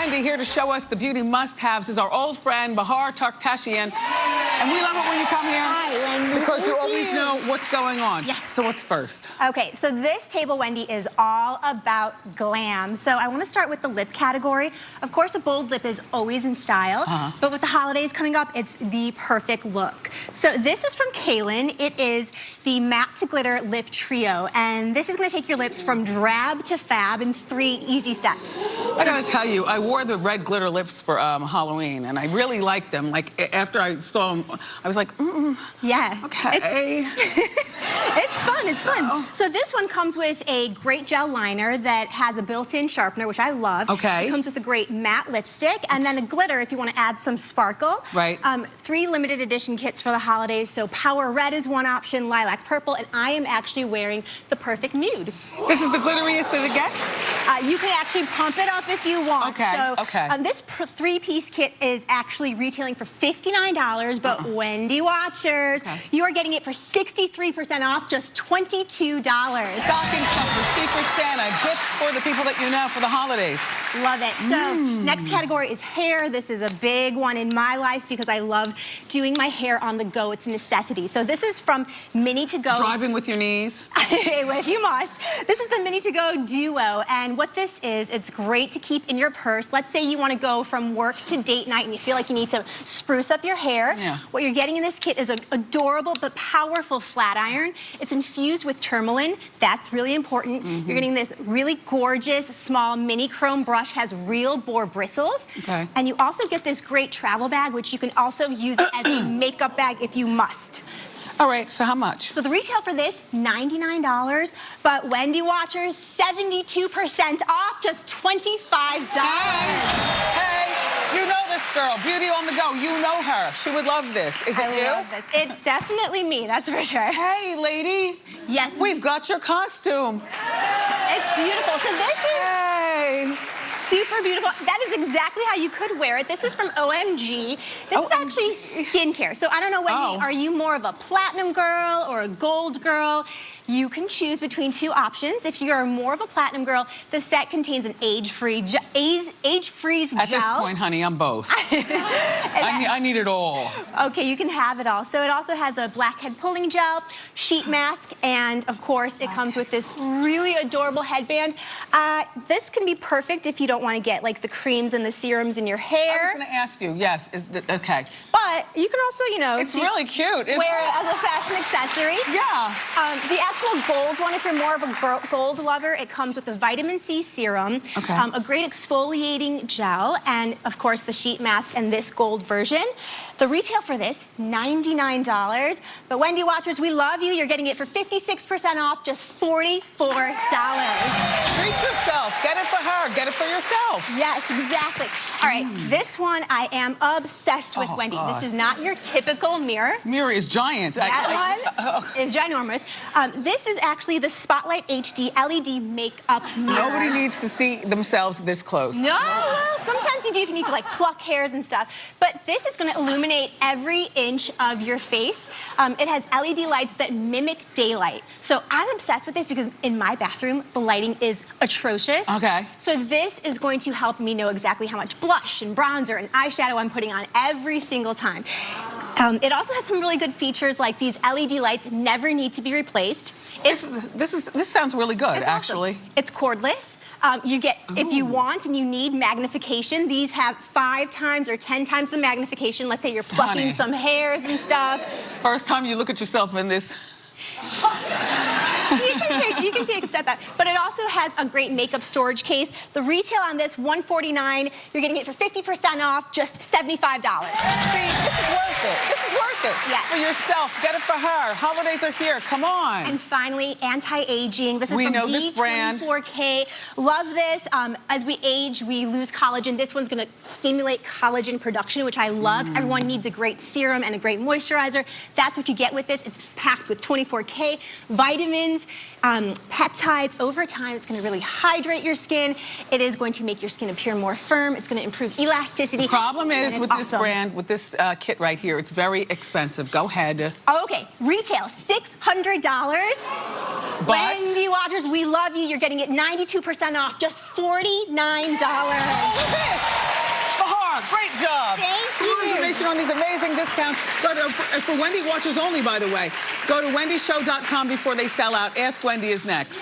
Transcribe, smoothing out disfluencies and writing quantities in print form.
Wendy here to show us the beauty must-haves is our old friend, Bahar Tarktashian. And we love it when you come here. Hi, Wendy. Because you always know what's going on. Yes. So what's first? Okay, so this table, Wendy, is all about glam. So I want to start with the lip category. Of course, a bold lip is always in style, but with the holidays coming up, it's the perfect look. So this is from CAILYN. It is the matte to glitter lip trio, and this is going to take your lips from drab to fab in 3 easy steps. I gotta tell you, I wore the red glitter lips for Halloween, and I really liked them. Like, after I saw them, I was like, Yeah. okay. It's fun, it's fun. So this one comes with a great gel liner that has a built-in sharpener, which I love. Okay. It comes with a great matte lipstick, and then a glitter if you want to add some sparkle. Right. 3 limited edition kits for the holidays. So Power Red is one option, Lilac Purple, and I am actually wearing the perfect nude. This is the glitteriest that it gets? You can actually pump it up if you want. Okay, So, okay. This 3-piece kit is actually retailing for $59, but Wendy watchers, you are getting it for 63% off, just $22. Stocking stuffers, Secret Santa, gifts for the people that you know for the holidays. Love it. So next category is hair. This is a big one in my life because I love doing my hair on the go. It's a necessity. So this is from Mini to Go. Driving with your knees. If you must. This is the Mini to Go Duo, and what this is, it's great to keep in your purse. Let's say you want to go from work to date night and you feel like you need to spruce up your hair. Yeah. What you're getting in this kit is an adorable but powerful flat iron. It's infused with tourmaline. That's really important. You're getting this really gorgeous small mini chrome brush, has real boar bristles. Okay. And you also get this great travel bag, which you can also use as a makeup bag if you must. All right, so how much? So the retail for this, $99, but Wendy watchers, 72% off, just $25. Hey, you know this girl, beauty on the go. You know her. She would love this. Is it you? I love this. It's definitely me, that's for sure. Hey, lady. Yes. We've got your costume. It's beautiful. So this is Hey. super beautiful. That is exactly how you could wear it. This is from OMG. This is actually skincare. So I don't know, Wendy, are you more of a platinum girl or a gold girl? You can choose between 2 options. If you're more of a platinum girl, the set contains an age-free gel. At this point, honey, I'm both. I need it all. Okay, you can have it all. So it also has a blackhead pulling gel, sheet mask, and of course it comes with this really adorable headband. This can be perfect if you don't want to get like the creams and the serums in your hair. I was going to ask you, yes, okay. But you can also, you know, it's really cute. Wear it as a fashion accessory. Yeah. The actual gold one, if you're more of a gold lover, it comes with a vitamin C serum, a great exfoliating gel, and of course the sheet mask and this gold version. The retail for this, $99. But Wendy watchers, we love you. You're getting it for 56% off, just $44. Treat yourself. Get it for her. Get it for yourself. Yes, exactly. All right, this one I am obsessed with, Wendy. God. This is not your typical mirror. This mirror is giant. That one is ginormous. This is actually the Spotlight HD LED makeup mirror. Nobody needs to see themselves this close. No, well, sometimes you do if you need to like pluck hairs and stuff. But this is going to illuminate every inch of your face. It has LED lights that mimic daylight. So I'm obsessed with this because in my bathroom, the lighting is atrocious. Okay. So this is going to help me know exactly how much blush and bronzer and eyeshadow I'm putting on every single time. It also has some really good features like these LED lights never need to be replaced. This sounds really good, actually. Awesome. It's cordless. You get, if you want and you need magnification, these have 5 times or 10 times the magnification. Let's say you're plucking some hairs and stuff. First time you look at yourself in this. You can take a step back. But it also has a great makeup storage case. The retail on this, $149. You're getting it for 50% off, just $75. See, this is worth it. This is worth it. Yes. For yourself. Get it for her. Holidays are here. Come on. And finally, anti-aging. This is from D24K. Love this. As we age, we lose collagen. This one's going to stimulate collagen production, which I love. Everyone needs a great serum and a great moisturizer. That's what you get with this. It's packed with 24K vitamins, peptides. Over time, it's going to really hydrate your skin. It is going to make your skin appear more firm. It's going to improve elasticity. The problem is with this brand, with this kit right here, it's very expensive. Go ahead. Okay, retail $600. But Wendy watches Watchers, we love you. You're getting it 92% off, just $49. Great job. Thank For you. more information on these amazing discounts, go to, for Wendy Watchers only, by the way, go to wendyshow.com before they sell out. Ask Wendy is next.